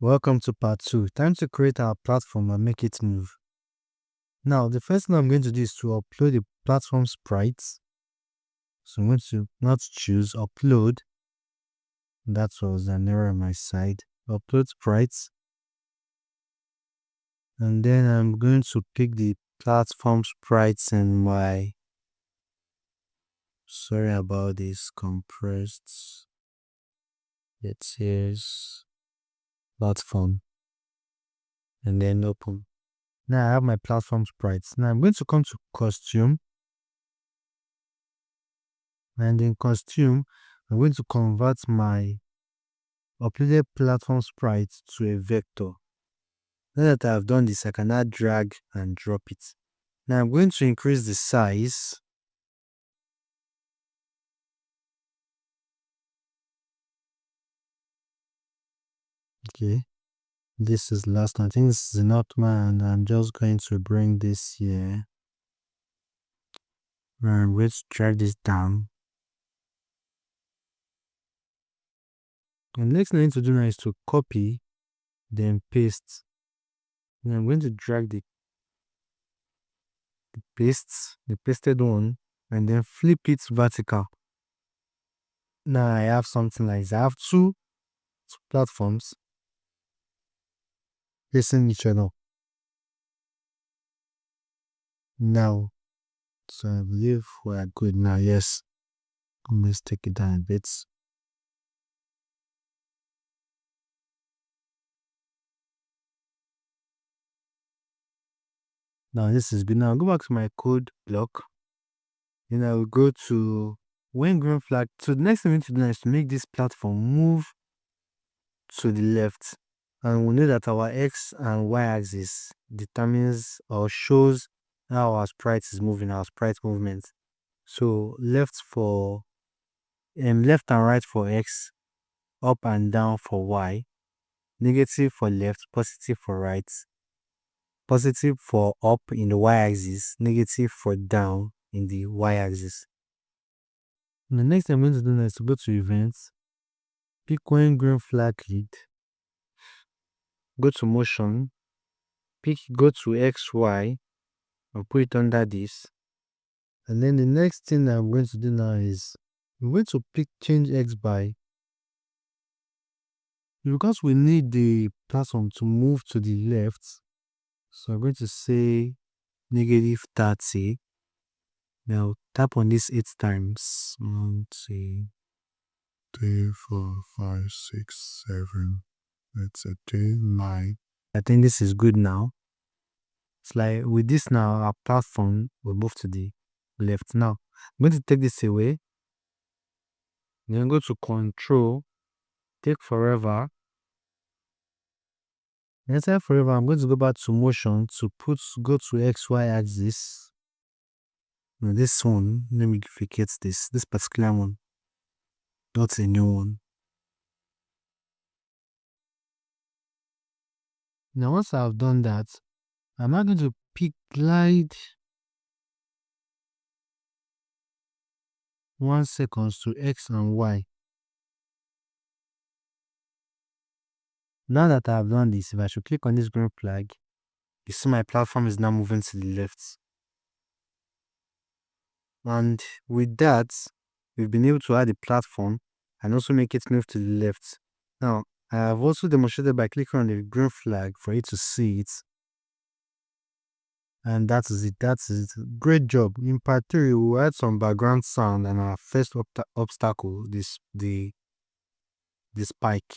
Welcome to part 2. Time to create our platform and make it move. Now, the first thing I'm going to do is to upload the platform sprites. So I'm going to not choose upload. That was an error on my side. Upload sprites. And then I'm going to pick the platform sprites in my, sorry about this, compressed. It says platform. And then open. Now I have my platform sprites. Now I'm going to come to costume. And in costume, I'm going to convert my uploaded platform sprite to a vector. Now that I've done this, I can now drag and drop it. Now I'm going to increase the size. Okay. This is last. I think this is enough, man. I'm just going to bring this here. I'm going to drag this down. And the next thing I need to do now is to copy, then paste. And I'm going to drag the pasted one, and then flip it vertical. Now I have something like this. I have two platforms facing each other. Now, so I believe we are good now. Yes, let's take it down a bit. Now this is good. Now I'll go back to my code block. Then I will go to when green flag. So the next thing we need to do is to make this platform move to the left. And we know that our X and Y axis determines or shows how our sprite is moving, our sprite movement. So left and right for X, up and down for Y, negative for left, positive for right, positive for up in the y-axis, negative for down in the y-axis. The next thing I'm going to do now is to go to events, pick when green flag lead, go to motion, go to XY, and put it under this. And then the next thing I'm going to do now is I'm going to pick change X by, because we need the platform to move to the left. So I'm going to say -30. Now tap on this 8 times. 1, 2, 3, 4, 5, 6, 7. Let's say 9. I think this is good now. It's like with this now, our platform will move to the left. Now I'm going to take this away. Then go to control, take forever. Inside forever, I'm going to go back to motion to go to XY axis. Now this one, let me duplicate this particular one. Not a new one. Now once I've done that, I'm now going to pick glide 1 second to X and Y. Now that I've done this, if I should click on this green flag, you see my platform is now moving to the left. And with that, we've been able to add a platform and also make it move to the left. Now, I have also demonstrated by clicking on the green flag for you to see it. And that is it. That's it. Great job. In part 3, we'll add some background sound and our first obstacle, the spike.